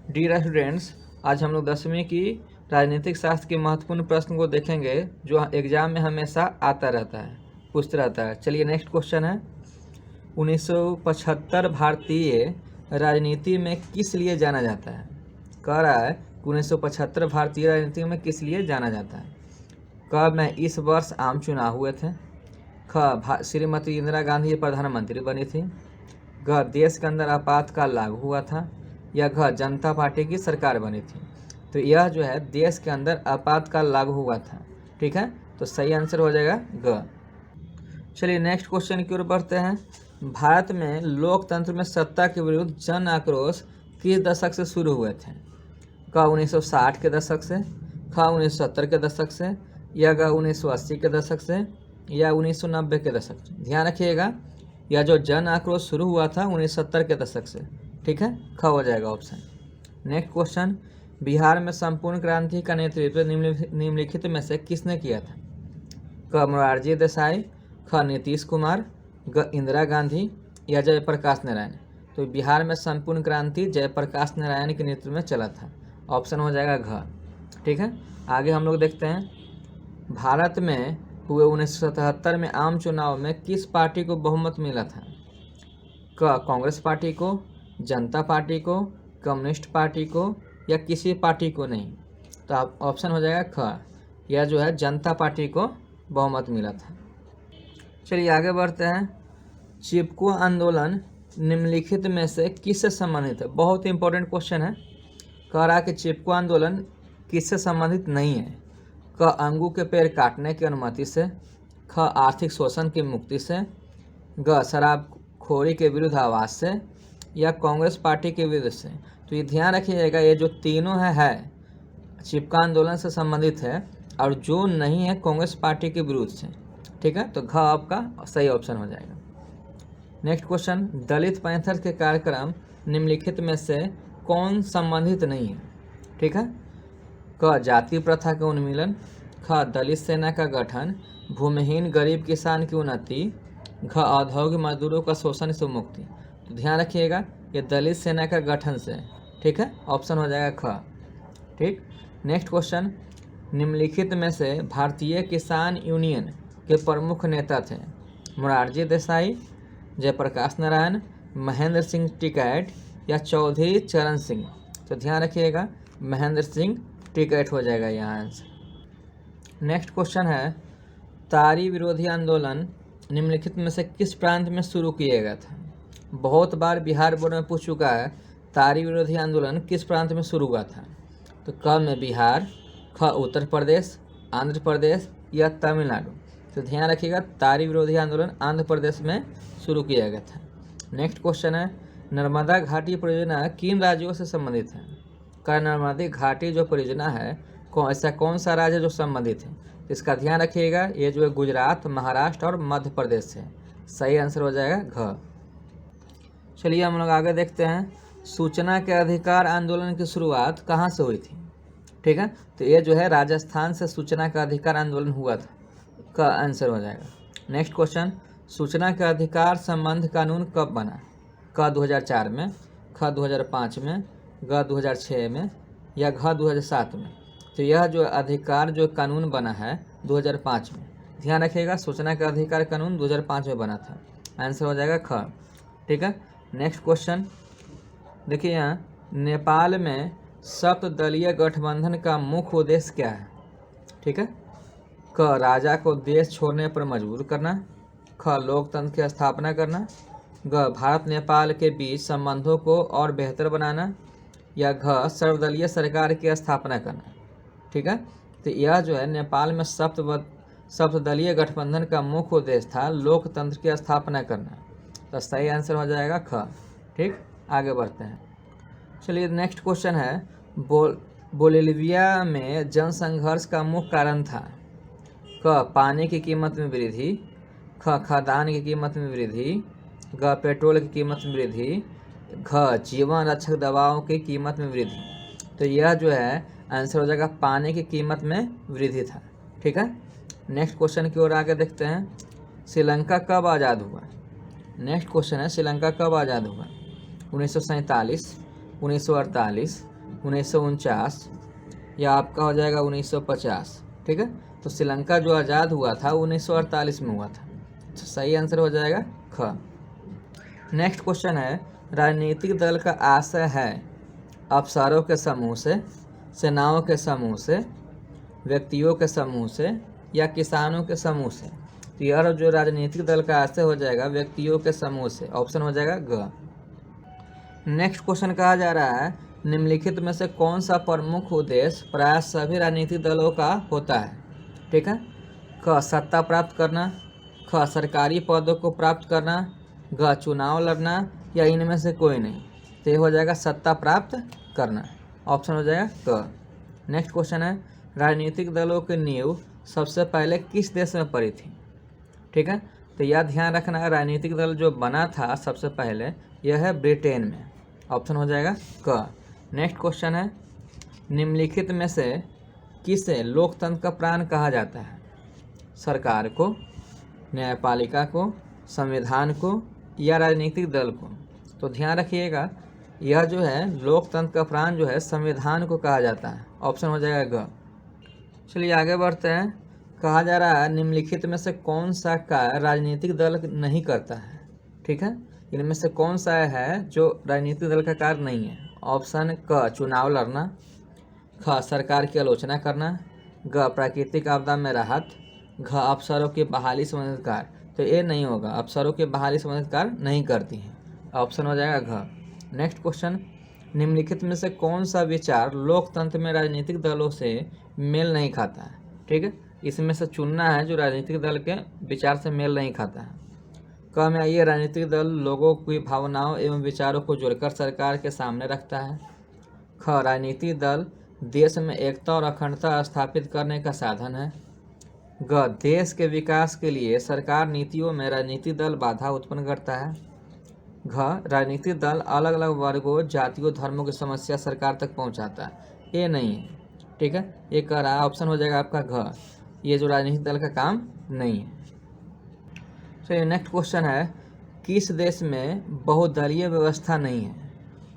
Dear students, आज हम लोग 10वीं की राजनीतिक शास्त्र के महत्वपूर्ण प्रश्न को देखेंगे जो एग्जाम में हमेशा आता रहता है, पूछता रहता है। चलिए नेक्स्ट क्वेश्चन है, 1975 भारतीय राजनीति में किस लिए जाना जाता है। कह रहा है कि 1975 भारतीय राजनीति में किस लिए जाना जाता है। कब में इस वर्ष आम चुनाव हुए थे। श्रीमती इंदिरा गांधी प्रधानमंत्री बनी थी। ग देश के अंदर आपातकाल लागू हुआ था। या घ जनता पार्टी की सरकार बनी थी। तो यह जो है देश के अंदर आपातकाल लागू हुआ था। ठीक है, तो सही आंसर हो जाएगा ग। चलिए नेक्स्ट क्वेश्चन की ओर बढ़ते हैं। भारत में लोकतंत्र में सत्ता के विरुद्ध जन आक्रोश किस दशक से शुरू हुए थे। क 1960 के दशक से, ख 1970 के दशक से, या ग 1980 के दशक से, या 1990 के दशक से। ध्यान रखिएगा, यह जो जन आक्रोश शुरू हुआ था 1970 के दशक से। ठीक है, ख हो जाएगा ऑप्शन। नेक्स्ट क्वेश्चन, बिहार में संपूर्ण क्रांति का नेतृत्व निम्नलिखित में से किसने किया था। क मोरारजी देसाई, ख नीतीश कुमार, ग इंदिरा गांधी, या जयप्रकाश नारायण। तो बिहार में संपूर्ण क्रांति जयप्रकाश नारायण के नेतृत्व में चला था। ऑप्शन हो जाएगा घ। ठीक है, आगे हम लोग देखते हैं। भारत में हुए 1977 में आम चुनाव में किस पार्टी को बहुमत मिला था। क कांग्रेस पार्टी को, जनता पार्टी को, कम्युनिस्ट पार्टी को, या किसी पार्टी को नहीं। तो आप ऑप्शन हो जाएगा ख, यह जो है जनता पार्टी को बहुमत मिला था। चलिए आगे बढ़ते हैं। चिपको आंदोलन निम्नलिखित में से किससे संबंधित है। बहुत इंपॉर्टेंट क्वेश्चन है। कह रहा है कि चिपको आंदोलन किससे संबंधित नहीं है। क अंगू के पेड़ काटने की अनुमति से, ख आर्थिक शोषण की मुक्ति से, ग शराबखोरी के विरुद्ध आवाज से, या कांग्रेस पार्टी के विरुद्ध से। तो ये ध्यान रखिएगा, ये जो तीनों है चिपका आंदोलन से संबंधित है, और जो नहीं है कांग्रेस पार्टी के विरुद्ध से। ठीक है, तो घ आपका सही ऑप्शन हो जाएगा। नेक्स्ट क्वेश्चन, दलित पैंथर के कार्यक्रम निम्नलिखित में से कौन संबंधित नहीं है। ठीक है, क जाति प्रथा का उन्मूलन, ख दलित सेना का गठन, भूमिहीन गरीब किसान की उन्नति, घ औद्योगिक मजदूरों का शोषण से मुक्ति। तो ध्यान रखिएगा, ये दलित सेना का गठन से। ठीक है, ऑप्शन हो जाएगा ख। ठीक, नेक्स्ट क्वेश्चन, निम्नलिखित में से भारतीय किसान यूनियन के प्रमुख नेता थे। मोरारजी देसाई, जयप्रकाश नारायण, महेंद्र सिंह टिकैत, या चौधरी चरण सिंह। तो ध्यान रखिएगा, महेंद्र सिंह टिकैत हो जाएगा यहाँ आंसर। नेक्स्ट क्वेश्चन है, तारी विरोधी आंदोलन निम्नलिखित में से किस प्रांत में शुरू किया गया था। बहुत बार बिहार बोर्ड में पूछ चुका है, तारी विरोधी आंदोलन किस प्रांत में शुरू हुआ था। तो क में बिहार, ख उत्तर प्रदेश, आंध्र प्रदेश, या तमिलनाडु। तो ध्यान रखिएगा, तारी विरोधी आंदोलन आंध्र प्रदेश में शुरू किया गया था। नेक्स्ट क्वेश्चन है, नर्मदा घाटी परियोजना किन राज्यों से संबंधित है। का नर्मदा घाटी जो परियोजना है ऐसा कौन सा राज्य जो संबंधित है। तो इसका ध्यान रखिएगा, ये जो है गुजरात, महाराष्ट्र और मध्य प्रदेश से। सही आंसर हो जाएगा घ। चलिए हम लोग आगे देखते हैं। सूचना के अधिकार आंदोलन की शुरुआत कहाँ से हुई थी। ठीक है, तो ये जो है राजस्थान से सूचना का अधिकार आंदोलन हुआ था, का आंसर हो जाएगा। नेक्स्ट क्वेश्चन, सूचना के अधिकार संबंध कानून कब बना। क 2004 में, ख 2005 में, ग 2006 में, या घ 2007 में। तो यह जो अधिकार जो कानून बना है 2005 में। ध्यान रखिएगा, सूचना का अधिकार कानून 2005 में बना था। आंसर हो जाएगा ख। ठीक है, नेक्स्ट क्वेश्चन देखिए यहाँ, नेपाल में सप्तदलीय गठबंधन का मुख्य उद्देश्य क्या है। ठीक है, क राजा को देश छोड़ने पर मजबूर करना, ख लोकतंत्र की स्थापना करना, ग भारत नेपाल के बीच संबंधों को और बेहतर बनाना, या घ सर्वदलीय सरकार की स्थापना करना। ठीक है, तो यह जो है नेपाल में सप्तदलीय गठबंधन का मुख्य उद्देश्य था लोकतंत्र की स्थापना करना। तो सही आंसर हो जाएगा ख। ठीक, आगे बढ़ते हैं। चलिए नेक्स्ट क्वेश्चन है, बोलिविया में जनसंघर्ष का मुख्य कारण था। क पानी की कीमत में वृद्धि, ख खाद्यान्न की कीमत में वृद्धि, ग पेट्रोल की कीमत में वृद्धि, घ जीवन रक्षक दवाओं की कीमत में वृद्धि। तो यह जो है आंसर हो जाएगा पानी की कीमत में वृद्धि था। ठीक है, नेक्स्ट क्वेश्चन की ओर आगे देखते हैं। श्रीलंका कब आज़ाद हुआ। नेक्स्ट क्वेश्चन है, श्रीलंका कब आज़ाद हुआ। 1947, 1948, 1949, या आपका हो जाएगा 1950। ठीक है, तो श्रीलंका जो आज़ाद हुआ था 1948 में हुआ था। तो सही आंसर हो जाएगा ख। नेक्स्ट क्वेश्चन है, राजनीतिक दल का आशय है अफसरों के समूह से, सेनाओं के समूह से, व्यक्तियों के समूह से, या किसानों के समूह से। तो यह जो राजनीतिक दल का आशय हो जाएगा व्यक्तियों के समूह से, ऑप्शन हो जाएगा ग। नेक्स्ट क्वेश्चन कहा जा रहा है, निम्नलिखित में से कौन सा प्रमुख उद्देश्य प्राय सभी राजनीतिक दलों का होता है। ठीक है, क सत्ता प्राप्त करना, ख सरकारी पदों को प्राप्त करना, ग चुनाव लड़ना, या इनमें से कोई नहीं। तो ये हो जाएगा सत्ता प्राप्त करना, ऑप्शन हो जाएगा क। नेक्स्ट क्वेश्चन है, राजनीतिक दलों की नींव सबसे पहले किस देश में पड़ी थी। ठीक है, तो यह ध्यान रखना है, राजनीतिक दल जो बना था सबसे पहले यह है ब्रिटेन में, ऑप्शन हो जाएगा क। नेक्स्ट क्वेश्चन है, निम्नलिखित में से किसे लोकतंत्र का प्राण कहा जाता है। सरकार को, न्यायपालिका को, संविधान को, या राजनीतिक दल को। तो ध्यान रखिएगा, यह जो है लोकतंत्र का प्राण जो है संविधान को कहा जाता है, ऑप्शन हो जाएगा ग। चलिए आगे बढ़ते हैं। कहा जा रहा है, निम्नलिखित में से कौन सा कार्य राजनीतिक दल नहीं करता है। ठीक है, इनमें से कौन सा है जो राजनीतिक दल का कार्य नहीं है। ऑप्शन क चुनाव लड़ना, ख सरकार की आलोचना करना, ग प्राकृतिक आपदा में राहत, घ अफसरों की बहाली संबंधित कार्य। तो ये नहीं होगा, अफसरों की बहाली संबंधित कार्य नहीं करती हैं, ऑप्शन हो जाएगा घ। नेक्स्ट क्वेश्चन, निम्नलिखित में से कौन सा विचार लोकतंत्र में राजनीतिक दलों से मेल नहीं खाता है। ठीक है, इसमें से चुनना है जो राजनीतिक दल के विचार से मेल नहीं खाता है। क में आइए, राजनीतिक दल लोगों की भावनाओं एवं विचारों को जोड़कर सरकार के सामने रखता है। ख राजनीतिक दल देश में एकता और अखंडता स्थापित करने का साधन है। ग देश के विकास के लिए सरकार नीतियों में राजनीतिक दल बाधा उत्पन्न करता है। घ राजनीतिक दल अलग अलग वर्गों, जातियों, धर्मों की समस्या सरकार तक पहुंचाता है। ये नहीं है। ठीक है, ये कह रहा है, ऑप्शन हो जाएगा आपका घ, ये जो राजनीतिक दल का काम नहीं है। चलिए नेक्स्ट क्वेश्चन है, किस देश में बहुदलीय व्यवस्था नहीं है।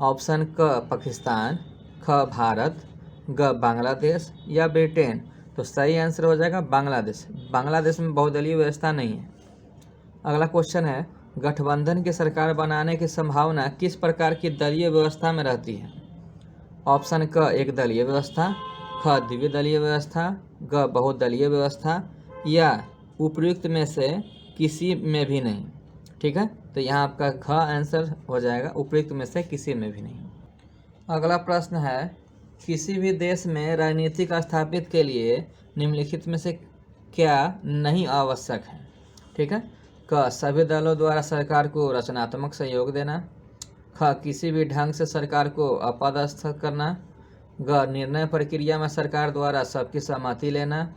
ऑप्शन क पाकिस्तान, ख भारत, ग बांग्लादेश, या ब्रिटेन। तो सही आंसर हो जाएगा बांग्लादेश। बांग्लादेश में बहुदलीय व्यवस्था नहीं है। अगला क्वेश्चन है, गठबंधन की सरकार बनाने की संभावना किस प्रकार की दलीय व्यवस्था में रहती है। ऑप्शन क एक दलीय व्यवस्था, ख द्विदलीय व्यवस्था, ग बहुदलीय व्यवस्था, या उपयुक्त में से किसी में भी नहीं। ठीक है, तो यहाँ आपका ख आंसर हो जाएगा, उपयुक्त में से किसी में भी नहीं। अगला प्रश्न है, किसी भी देश में राजनीतिक स्थापित के लिए निम्नलिखित में से क्या नहीं आवश्यक है। ठीक है, क सभी दलों द्वारा सरकार को रचनात्मक सहयोग देना, ख किसी भी ढंग से सरकार को अपदस्थ करना, ग निर्णय प्रक्रिया में सरकार द्वारा सबकी सहमति लेना,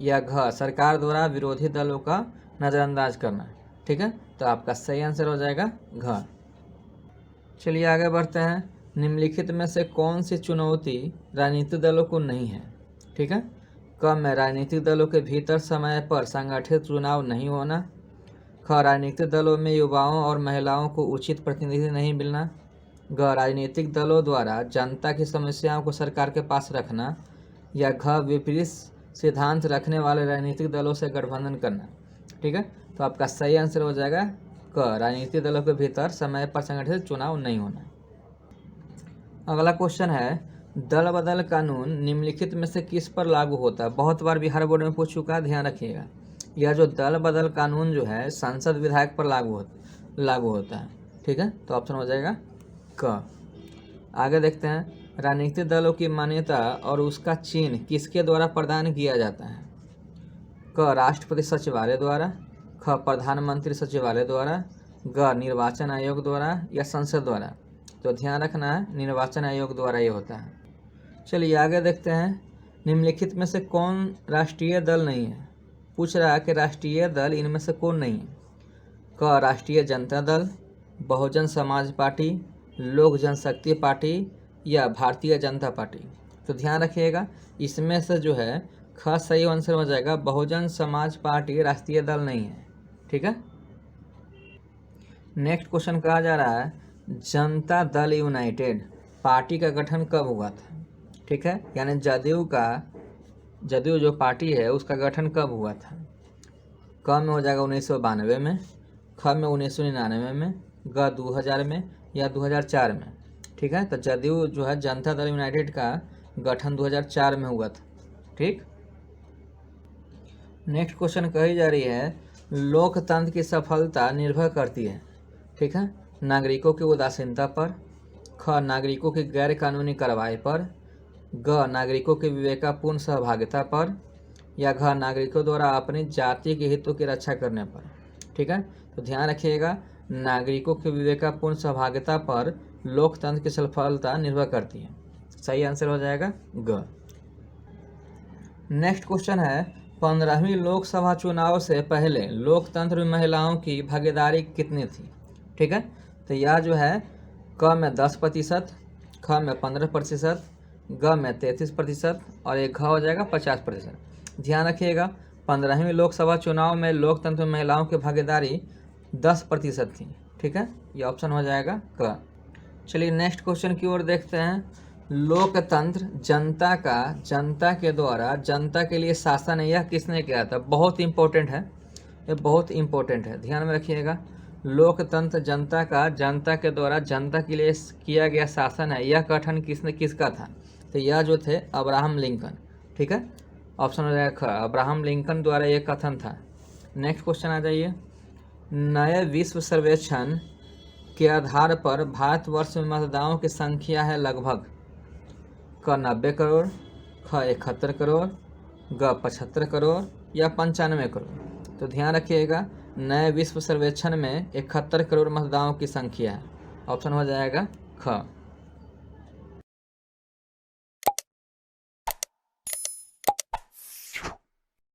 या घ सरकार द्वारा विरोधी दलों का नज़रअंदाज करना। ठीक है, तो आपका सही आंसर हो जाएगा घ। चलिए आगे बढ़ते हैं। निम्नलिखित में से कौन सी चुनौती राजनीतिक दलों को नहीं है। ठीक है, क में राजनीतिक दलों के भीतर समय पर संगठित चुनाव नहीं होना, ख राजनीतिक दलों में युवाओं और महिलाओं को उचित प्रतिनिधि नहीं मिलना, ग राजनीतिक दलों द्वारा जनता की समस्याओं को सरकार के पास रखना, या घ विपरीत सिद्धांत रखने वाले राजनीतिक दलों से गठबंधन करना। ठीक है, तो आपका सही आंसर हो जाएगा क राजनीतिक दलों के भीतर समय पर संगठित चुनाव नहीं होना। अगला क्वेश्चन है, दल बदल कानून निम्नलिखित में से किस पर लागू होता है। बहुत बार बिहार बोर्ड में पूछ चुका है, ध्यान रखिएगा। यह जो दल बदल कानून जो है संसद विधायक पर लागू होता है। ठीक है, तो ऑप्शन हो जाएगा क। आगे देखते हैं, राजनीतिक दलों की मान्यता और उसका चिन्ह किसके द्वारा प्रदान किया जाता है। क राष्ट्रपति सचिवालय द्वारा, ख प्रधानमंत्री सचिवालय द्वारा, ग निर्वाचन आयोग द्वारा, या संसद द्वारा। तो ध्यान रखना है, निर्वाचन आयोग द्वारा ये होता है। चलिए आगे देखते हैं, निम्नलिखित में से कौन राष्ट्रीय दल नहीं है। पूछ रहा है कि राष्ट्रीय दल इनमें से कौन नहीं है। क राष्ट्रीय जनता दल, बहुजन समाज पार्टी, लोक जनशक्ति पार्टी, या भारतीय जनता पार्टी। तो ध्यान रखिएगा, इसमें से जो है ख सही आंसर हो जाएगा, बहुजन समाज पार्टी राष्ट्रीय दल नहीं है। ठीक है, नेक्स्ट क्वेश्चन कहा जा रहा है, जनता दल यूनाइटेड पार्टी का गठन कब हुआ था। ठीक है, यानी जदयू जो पार्टी है उसका गठन कब हुआ था। क में हो जाएगा 1992 में, ख में 1999 में, ग 2000 में या 2004 में। ठीक है, तो जदयू जो है जनता दल यूनाइटेड का गठन 2004 में हुआ था। ठीक, नेक्स्ट क्वेश्चन कही जा रही है लोकतंत्र की सफलता निर्भर करती है। ठीक है, नागरिकों की उदासीनता पर, ख नागरिकों की गैर कानूनी कार्रवाई पर, ग नागरिकों की विवेकपूर्ण सहभागिता पर, या घ नागरिकों द्वारा अपनी जाति के हितों की रक्षा करने पर। ठीक है, तो ध्यान रखिएगा नागरिकों की विवेकपूर्ण सहभागिता पर लोकतंत्र की सफलता निर्भर करती है। सही आंसर हो जाएगा ग। नेक्स्ट क्वेश्चन है 15वीं लोकसभा चुनाव से पहले लोकतंत्र में महिलाओं की भागीदारी कितनी थी। ठीक है, तो यह जो है क में 10%, ख में 15%, ग में 33% और एक घ हो जाएगा 50%। ध्यान रखिएगा 15वीं लोकसभा चुनाव में लोकतंत्र में महिलाओं की भागीदारी 10% थी। ठीक है, ये ऑप्शन हो जाएगा क। चलिए नेक्स्ट क्वेश्चन की ओर देखते हैं। लोकतंत्र जनता के द्वारा जनता के लिए शासन है, यह किसने किया था। बहुत इंपॉर्टेंट है, ये बहुत इंपॉर्टेंट है, ध्यान में रखिएगा। लोकतंत्र जनता के द्वारा जनता के लिए किया गया शासन है, यह गठन किसका था। तो यह जो थे अब्राहम लिंकन। ठीक है, ऑप्शन हो जाएगा ख, अब्राहम लिंकन द्वारा यह कथन था। नेक्स्ट क्वेश्चन आ जाइए। नए विश्व सर्वेक्षण के आधार पर भारतवर्ष में मतदाताओं की संख्या है लगभग क 90 करोड़, ख 71 करोड़, ग 75 करोड़ या 95 करोड़। तो ध्यान रखिएगा नए विश्व सर्वेक्षण में 71 करोड़ मतदाताओं की संख्या है। ऑप्शन हो जाएगा ख।